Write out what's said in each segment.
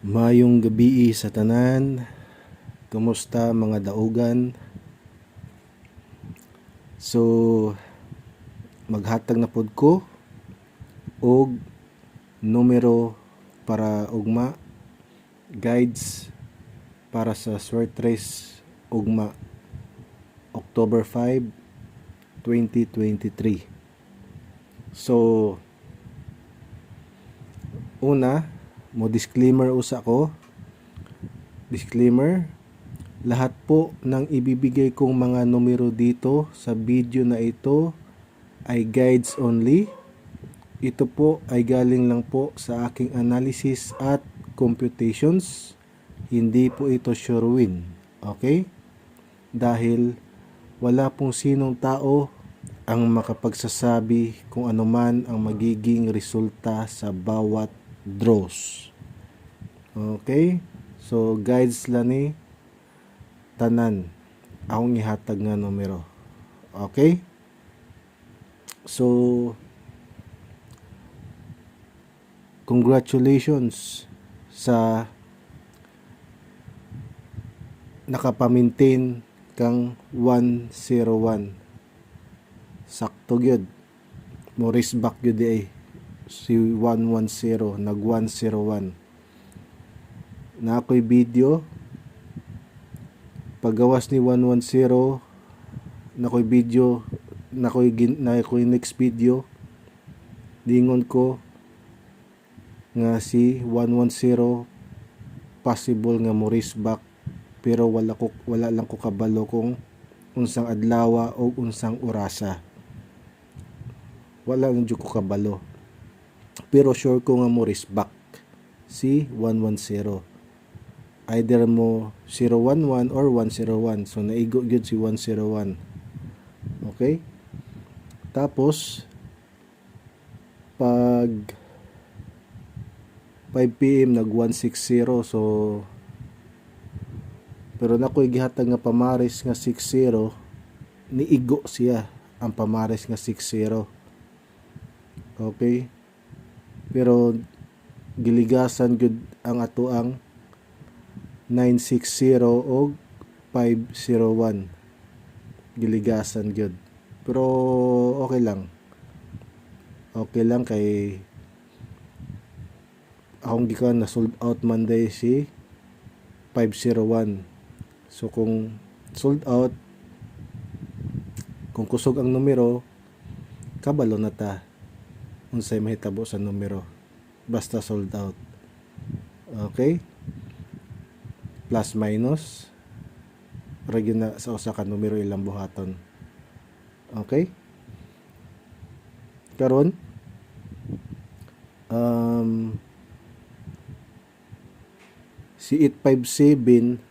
Mayong gabi sa tanan. Kumusta mga daugan? So, maghatag na pod ko og numero para ugma, guides para sa short race ugma October 5, 2023. So, una, mo disclaimer usa ko. Disclaimer, lahat po ng ibibigay kong mga numero dito sa video na ito ay guides only. Ito po ay galing lang po sa aking analysis at computations. Hindi po ito sure win. Okay? Dahil wala pong sinong tao ang makapagsasabi kung ano man ang magiging resulta sa bawat draws. Okay? So, guides lang ni tanan akong ihatag nga numero. Okay? So, congratulations sa nakapamintain kang 101. Sakto gyud. Maurice back gyud ay si 110 nag 101. Na ako'y video paggawas ni 110 na ako'y video na ako'y next video dingon ko nga si 110 possible nga Maurice back, pero wala lang ko kabalo kung unsang adlaw o unsang orasa. Wala lang jud ko kabalo, pero sure ko nga Maurice back si 110. Either mo 011 or 101. So naigo gyud si 101. Okay? Tapos pag 5 PM nag 160. So pero nakoy gihatag nga pamaris nga 60, niigo siya ang pamaris nga 60. Okay? Pero giligasan gyud ang atoang 960 o 501. Giligasan gyud. Pero okay lang. Okay lang kay akong gikan na sold out Monday si 501. So kung sold out, kung kusog ang numero, kabalo na ta unsay mahitabo sa numero, basta sold out. Okay? Plus minus ragyo na sa usa ka numero ilang buhaton. Okay? Karon si 857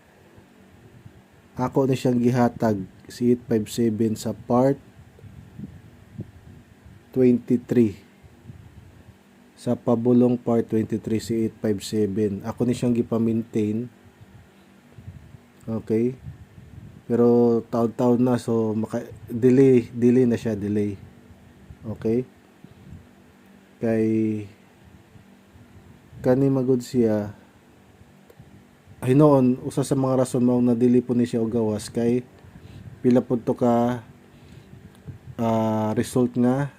ako na siyang gihatag, si 857 sa part 23. Sa pabulong part 23 si 857. Ako ni siyang gipa-maintain. Okay? Pero taon-taon na, so delay na siya, delay. Okay? Kay kani magud siya hinoon, usa sa mga rason mao na dili po ni siya og gawas kay pila pud to ka result nga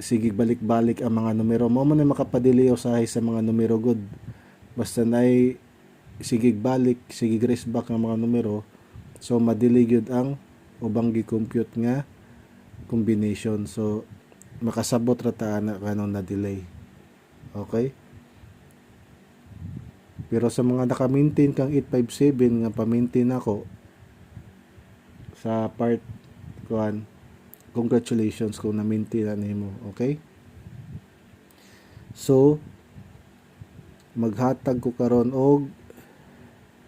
sige balik-balik ang mga numero. Mao man makapadili usahay sa mga numero good. Basta nay sige balik, sige race back ang mga numero, so madili gyud ang ubang gi-compute nga combination. So makasabot ra ta na kanon na delay. Okay? Pero sa mga naka-maintain kang 857 nga pa-maintain ako sa part kuan, congratulations kung na-maintain na nimo. Okay? So maghatag ko karon og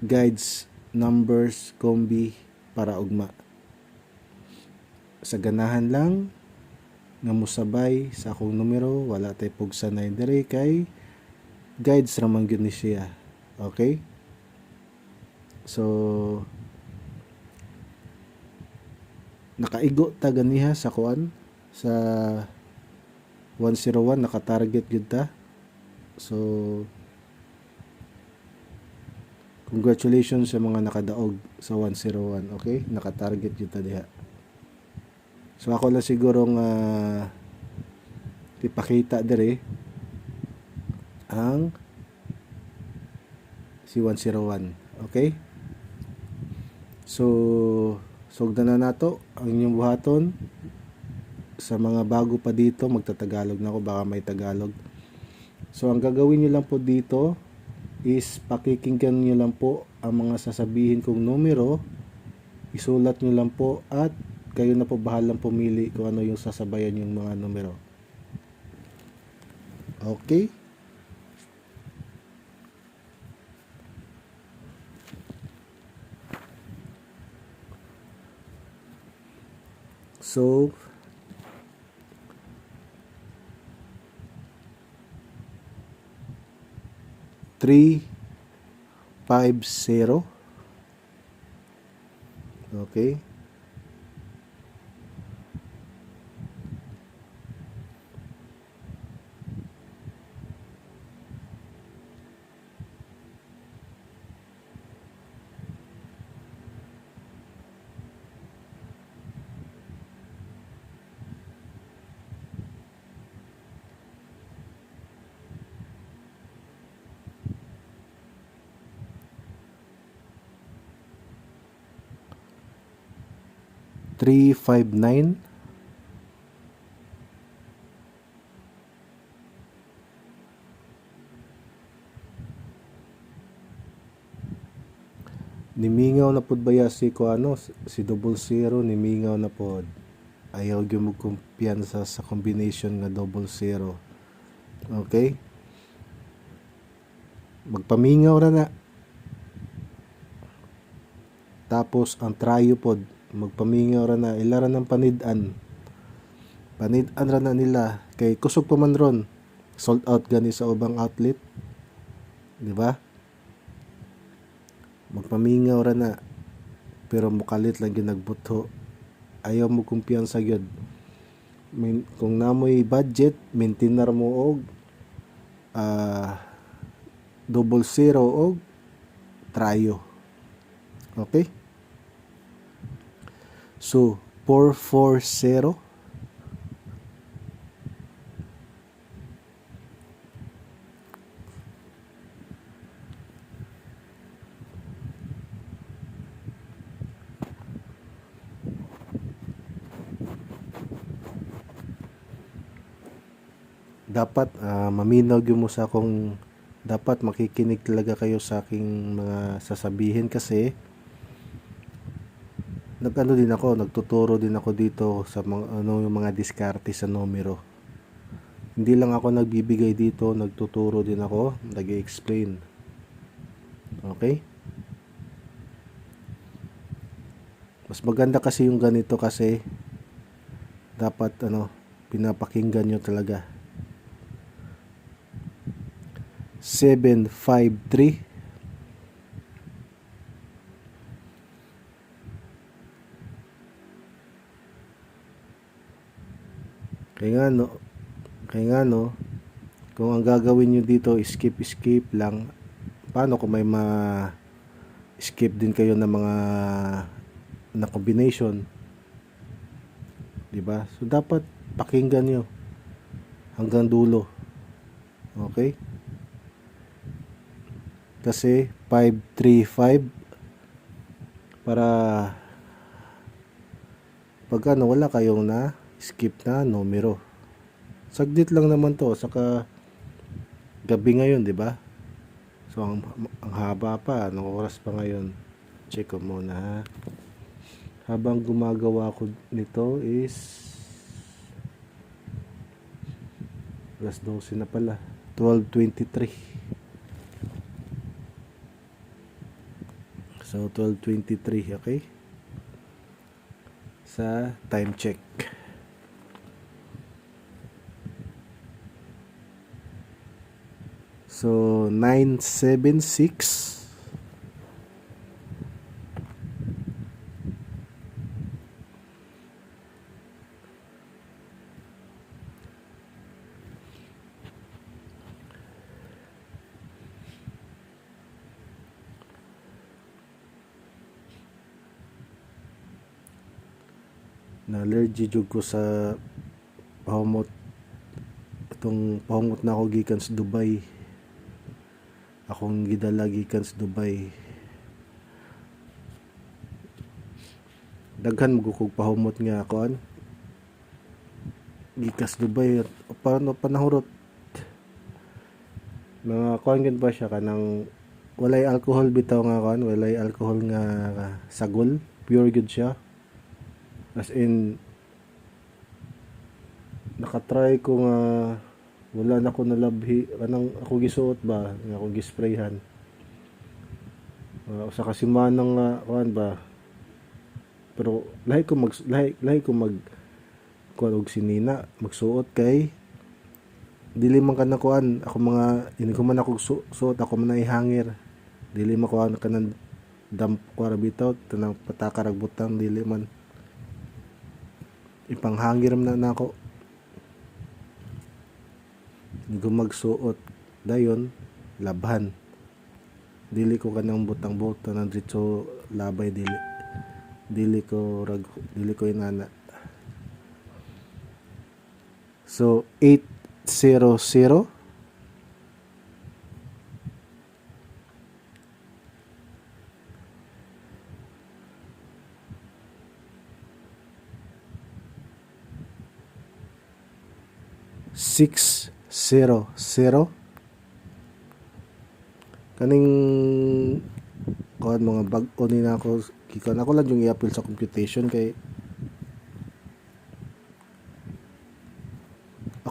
guides, numbers, kombi para ugma. Sa ganahan lang nga musabay sa akong numero, wala tay pugsanay dire kay guides ra man gyud ni siya. Okay? So nakaigo ta ganiha sa kuan, sa 101 naka-target gyud ta. So Congratulations sa mga nakadaog sa 101, okay? Naka-target yun diha. So ako lang sigurong ipakita dire ang si 101, okay? So sugdan na nato ang inyong buhaton. Sa mga bago pa dito, magtatagalog na ako, baka may Tagalog. So ang gagawin nyo lang po dito is pakikinggan nyo lang po ang mga sasabihin kong numero, isulat nyo lang po at kayo na po bahalang pumili kung ano yung sasabayan yung mga numero. Okay? So 350. Okay. Three, 5, 9. Nimingaw na pod baya si si 00, nimingaw na pod. Ayaw gyud mo kumpiyansa sa combination nga 00. Okay? Magpamingaw ra na. Tapos ang trayo pod, magpamingaw ra na, ilara ng panid-an ra na nila kay kusog pa man ron, sold out gani sa ubang outlet, di ba? Magpamingaw ra na, pero mukalit lang gyud nagbutho. Ayaw mo kumpiyansa gyud. Kung namoy budget, maintainer mo og 00 og trayo. Okay? So 440. Dapat maminaw gyud mo sa akong, dapat makikinig talaga kayo sa aking mga sasabihin kasi nagtuturo din ako dito sa mga yung mga diskarte sa numero. Hindi lang ako nagbibigay dito, nagtuturo din ako, nag-i-explain. Okay? Mas maganda kasi yung ganito kasi dapat pinapakinggan nyo talaga. 753. Kaya nga no, kung ang gagawin nyo dito skip lang, paano kung may skip din kayo ng mga na combination, diba? So dapat pakinggan nyo hanggang dulo. Okay? Kasi 535 para pag wala kayong na skip na numero. Saglit lang naman to, saka gabi ngayon, di ba? So ang haba pa, anong oras pa ngayon? Check ko muna ha. Habang gumagawa ko nito is alas 12 na pala, 12:23. So 12:23, okay? Sa time check. So 976. na allergy jud ko sa pahumot. Itong pahumot na ako gikan sa Dubai. Akong gidala gikan sa Dubai. Daghan mo kog pahumot nga kuan. Gikas Dubai paano panahurot. Mga kuan gid ba siya kanang walay alcohol bitaw nga kuan, walay alcohol nga sagol, pure gid siya. As in nakatry ko nga wala na ko nalabhi kanang ako gisuot ba nga ako gisprayhan. Usa ka semana nga kuan ba. Pero lahi ko mag kuan og sinina magsuot kay dili man kana kuan ako mga ini ko man ako suot ako man ihangir dili man kuan kanang damp kuara bitaw tanang patakarag butang dili man ipanghangir man na ako hindi ko magsuot dayon labhan dili ko kanang butang-butang ng dito labay dili ko inana. So 800 600 kaning kuan mga bag-o ni nako gikan ako lang yung i-appeal sa computation kay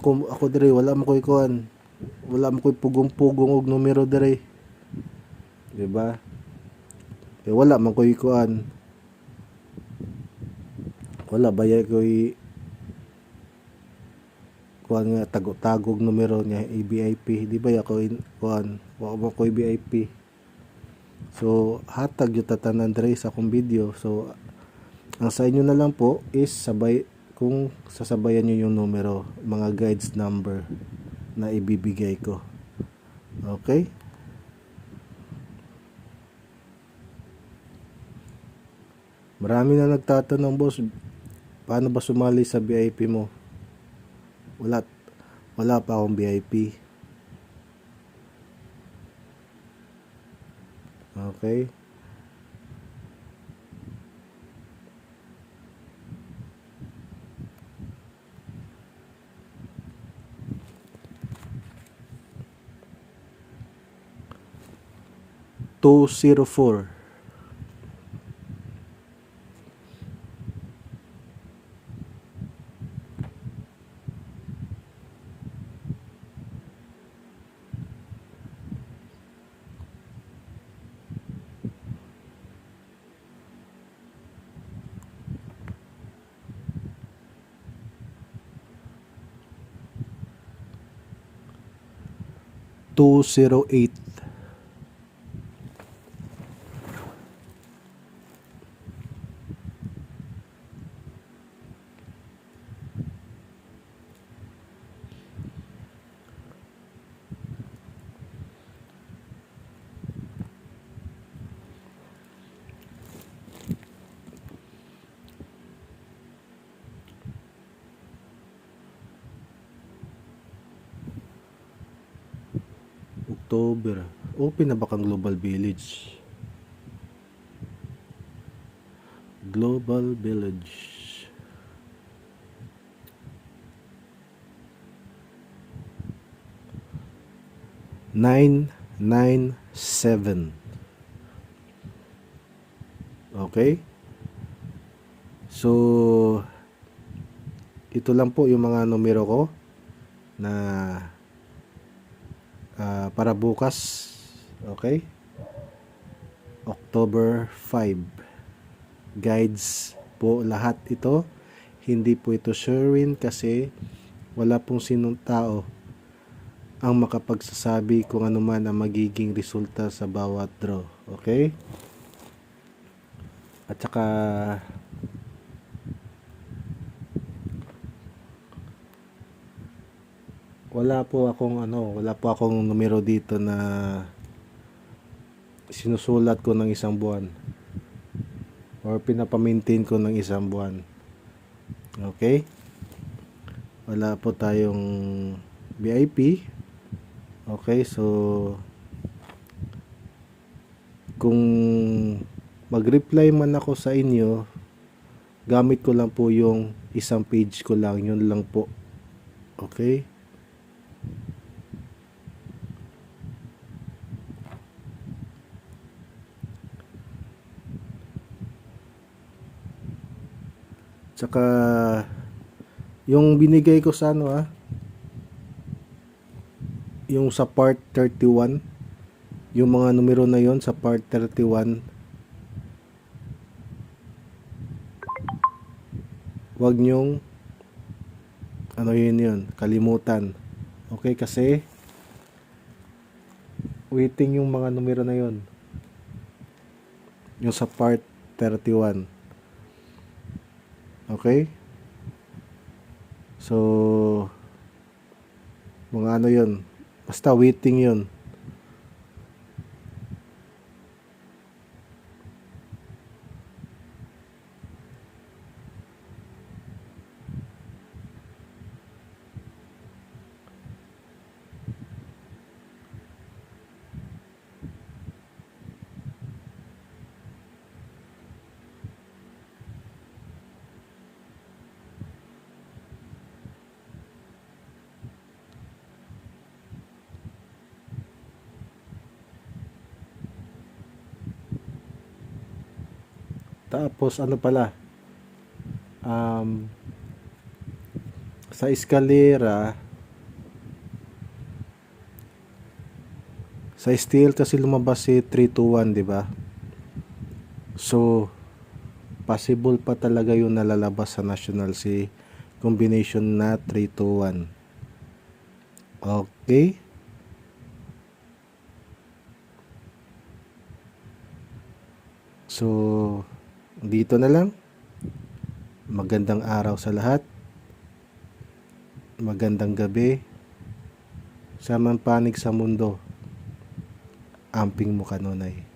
ako dire wala mo koy kuan wala mo koy pugong-pugong og numero dire di ba wala man koy kuan wala bayay koy kuan nga tagog numero niya VIP di ba ako kuan wa mo koy VIP so hatag yung tatanan dire sa akong video so ang sa inyo na lang po is sabay kung sasabayan nyo yung numero mga guides number na ibibigay ko okay marami na nagtatanong boss paano ba sumali sa VIP mo wala pa akong VIP okay 204 208 October open na ba kang Global Village Global Village (997) okay so ito lang po yung mga numero ko na para bukas okay October 5 guides po lahat ito hindi po ito Sherwin kasi wala pong sinong tao ang makapagsasabi kung ano man ang magiging resulta sa bawat draw okay at saka wala po akong numero dito na sinusulat ko ng isang buwan or pinapamaintain ko ng isang buwan Okay? Wala po tayong VIP. Okay, so kung mag-reply man ako sa inyo, gamit ko lang po yung isang page ko lang, yun lang po. Okay? Tsaka yung binigay ko sa yung sa part 31, yung mga numero na yon sa part 31, wag nyong yun, kalimutan. Okay, kasi waiting yung mga numero na yon, yung sa part 31. Okay? So mga yun, basta waiting yun. Tapos pala, sa eskalera, sa steel kasi lumabas si 321, di ba? So possible pa talaga yung nalalabas sa national, si combination na 321. Okay? So dito na lang. Magandang araw sa lahat. Magandang gabi. Samang panig sa mundo. Amping mo kanunay.